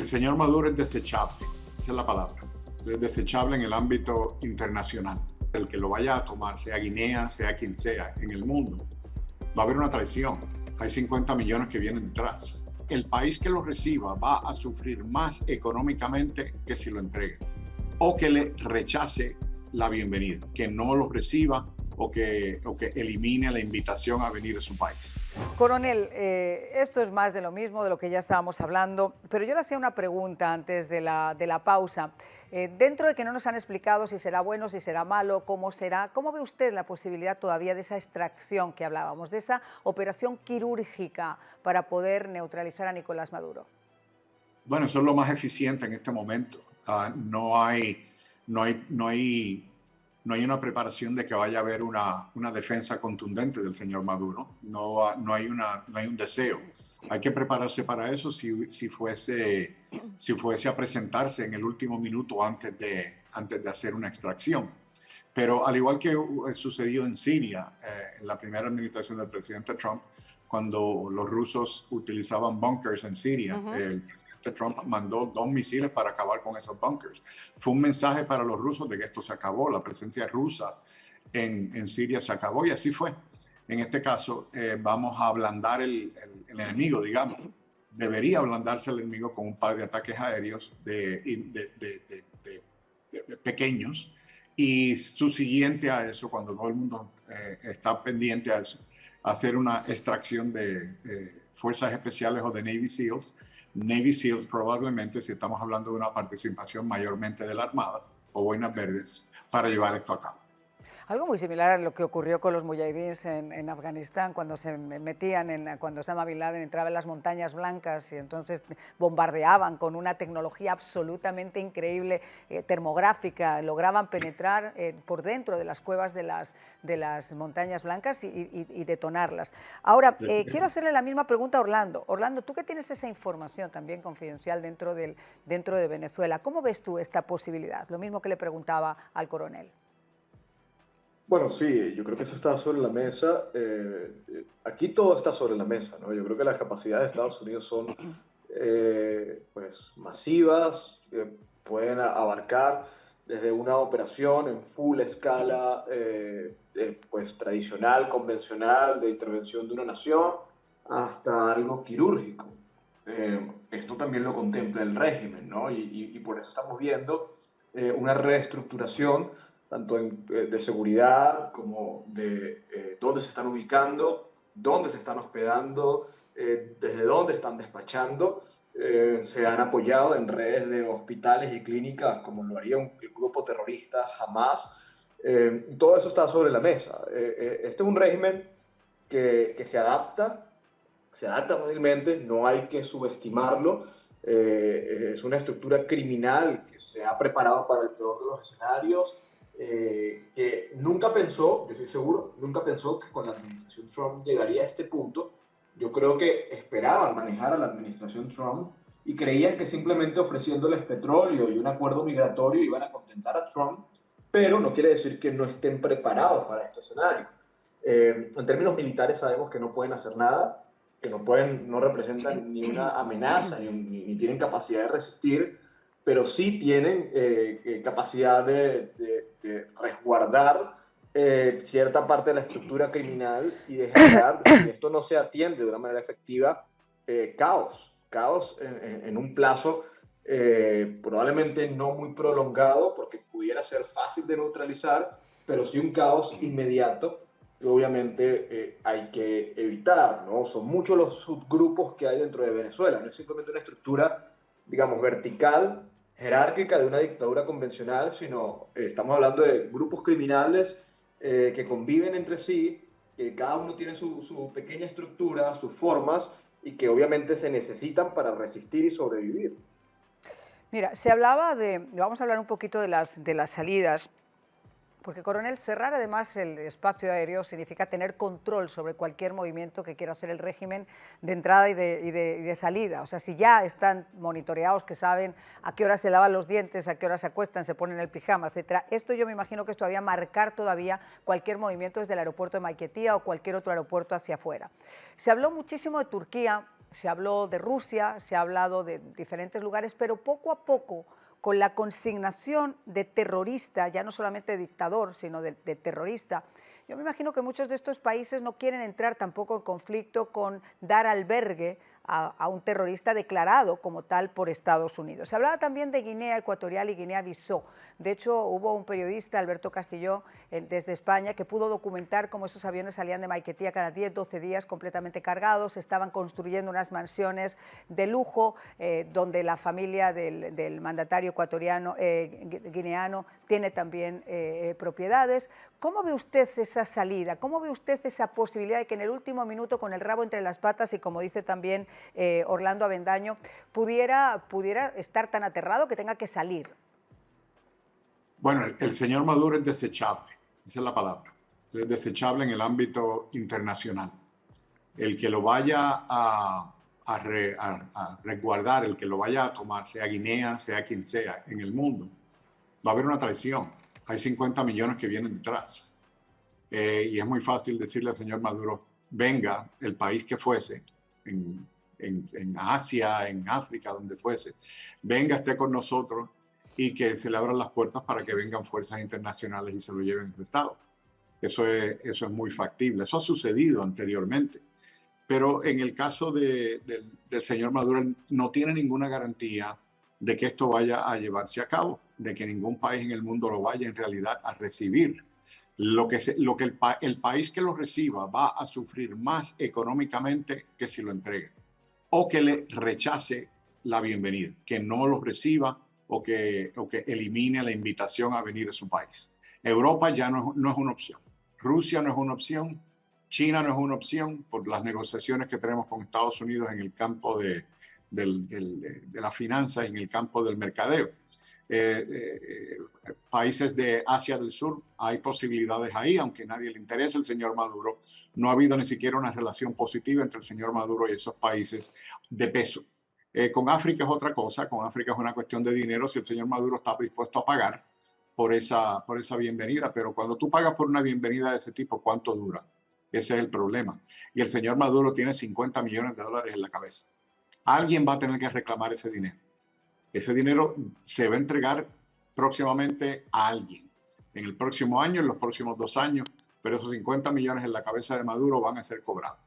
señor Maduro es desechable, esa es la palabra. Es desechable en el ámbito internacional. El que lo vaya a tomar, sea Guinea, sea quien sea, en el mundo, va a haber una traición. Hay 50 millones que vienen detrás. El país que lo reciba va a sufrir más económicamente que si lo entrega, o que le rechace la bienvenida, que no lo reciba o que elimine la invitación a venir a su país. Coronel, esto es más de lo mismo, de lo que ya estábamos hablando, pero yo le hacía una pregunta antes de la pausa. Dentro de que no nos han explicado si será bueno, si será malo, cómo será, ¿cómo ve usted la posibilidad todavía de esa extracción que hablábamos, de esa operación quirúrgica para poder neutralizar a Nicolás Maduro? Bueno, eso es lo más eficiente en este momento. No hay una preparación de que vaya a haber una defensa contundente del señor Maduro. No hay un deseo. Hay que prepararse para eso si fuese a presentarse en el último minuto antes de hacer una extracción. Pero al igual que sucedió en Siria, en la primera administración del presidente Trump, cuando los rusos utilizaban bunkers en Siria, el presidente Trump mandó 2 misiles para acabar con esos bunkers. Fue un mensaje para los rusos de que esto se acabó, la presencia rusa en Siria se acabó, y así fue. En este caso, vamos a ablandar el enemigo, digamos. Debería ablandarse el enemigo con un par de ataques aéreos pequeños, y subsiguiente a eso, cuando todo el mundo está pendiente a eso, hacer una extracción de fuerzas especiales o de Navy SEALs. Navy SEALs probablemente, si estamos hablando de una participación mayormente de la Armada o Boinas Verdes, para llevar esto a cabo. Algo muy similar a lo que ocurrió con los mujahidines en Afganistán, cuando se metían, cuando Osama Bin Laden entraba en las montañas blancas y entonces bombardeaban con una tecnología absolutamente increíble, termográfica, lograban penetrar por dentro de las cuevas de las montañas blancas y detonarlas. Ahora, quiero hacerle la misma pregunta a Orlando. Orlando, tú que tienes esa información también confidencial dentro de Venezuela, ¿cómo ves tú esta posibilidad? Lo mismo que le preguntaba al coronel. Bueno, sí, yo creo que eso está sobre la mesa. Aquí todo está sobre la mesa, ¿no? Yo creo que las capacidades de Estados Unidos son pues, masivas, pueden abarcar desde una operación en full escala pues, tradicional, convencional, de intervención de una nación, hasta algo quirúrgico. Esto también lo contempla el régimen, ¿no? Y por eso estamos viendo una reestructuración tanto de seguridad como de dónde se están ubicando, dónde se están hospedando, desde dónde están despachando. Se han apoyado en redes de hospitales y clínicas como lo haría un grupo terrorista Hamas. Todo eso está sobre la mesa. Este es un régimen que se adapta fácilmente, no hay que subestimarlo. Es una estructura criminal que se ha preparado para el peor de los escenarios. Que nunca pensó, yo estoy seguro, nunca pensó que con la administración Trump llegaría a este punto. Yo creo que esperaban manejar a la administración Trump y creían que simplemente ofreciéndoles petróleo y un acuerdo migratorio iban a contentar a Trump, pero no quiere decir que no estén preparados para este escenario. En términos militares sabemos que no pueden hacer nada, que no representan ni una amenaza, ni tienen capacidad de resistir, pero sí tienen capacidad de resguardar cierta parte de la estructura criminal y de generar, si esto no se atiende de una manera efectiva, caos en un plazo probablemente no muy prolongado, porque pudiera ser fácil de neutralizar, pero sí un caos inmediato que obviamente hay que evitar, ¿no? Son muchos los subgrupos que hay dentro de Venezuela, no es simplemente una estructura, digamos, vertical, jerárquica de una dictadura convencional, sino estamos hablando de grupos criminales que conviven entre sí, que cada uno tiene su pequeña estructura, sus formas, y que obviamente se necesitan para resistir y sobrevivir. Mira, se hablaba vamos a hablar un poquito de las salidas, porque, coronel, cerrar además el espacio aéreo significa tener control sobre cualquier movimiento que quiera hacer el régimen de entrada y de salida. O sea, si ya están monitoreados, que saben a qué hora se lavan los dientes, a qué hora se acuestan, se ponen el pijama, etcétera. Esto yo me imagino que es todavía marcar todavía cualquier movimiento desde el aeropuerto de Maiquetía o cualquier otro aeropuerto hacia afuera. Se habló muchísimo de Turquía. se habló de Rusia, se ha hablado de diferentes lugares, pero poco a poco, con la consignación de terrorista, ya no solamente de dictador, sino de terrorista, yo me imagino que muchos de estos países no quieren entrar tampoco en conflicto con dar albergue a un terrorista declarado como tal por Estados Unidos. Se hablaba también de Guinea Ecuatorial y Guinea-Bissau. De hecho, hubo un periodista, Alberto Castilló, desde España, que pudo documentar cómo esos aviones salían de Maiquetía cada 10, 12 días completamente cargados, estaban construyendo unas mansiones de lujo, donde la familia del mandatario ecuatoriano, guineano, tiene también propiedades. ¿Cómo ve usted esa salida? ¿Cómo ve usted esa posibilidad de que en el último minuto, con el rabo entre las patas y como dice también Orlando Avendaño, pudiera estar tan aterrado que tenga que salir? Bueno, el señor Maduro es desechable, esa es la palabra. Es desechable en el ámbito internacional. El que lo vaya a resguardar, el que lo vaya a tomar, sea Guinea, sea quien sea, en el mundo, va a haber una traición. Hay 50 millones que vienen detrás. Y es muy fácil decirle al señor Maduro, venga, el país que fuese, en Asia, en África, donde fuese, venga, esté con nosotros y que se le abran las puertas para que vengan fuerzas internacionales y se lo lleven a su Estado. Eso es muy factible. Eso ha sucedido anteriormente. Pero en el caso del señor Maduro, no tiene ninguna garantía de que esto vaya a llevarse a cabo, de que ningún país en el mundo lo vaya en realidad a recibir. El país que lo reciba va a sufrir más económicamente que si lo entregue, o que le rechace la bienvenida, que no lo reciba o que elimine la invitación a venir a su país. Europa ya no es una opción. Rusia no es una opción. China no es una opción por las negociaciones que tenemos con Estados Unidos en el campo de la finanza, en el campo del mercadeo. Países de Asia del Sur, hay posibilidades ahí, aunque a nadie le interesa el señor Maduro. No ha habido ni siquiera una relación positiva entre el señor Maduro y esos países de peso. Con África es otra cosa, con África es una cuestión de dinero, si el señor Maduro está dispuesto a pagar por esa bienvenida, pero cuando tú pagas por una bienvenida de ese tipo, ¿cuánto dura? Ese es el problema. Y el señor Maduro tiene 50 millones de dólares en la cabeza. Alguien va a tener que reclamar ese dinero. Ese dinero se va a entregar próximamente a alguien. En el próximo año, en los próximos 2 años, pero esos 50 millones en la cabeza de Maduro van a ser cobrados.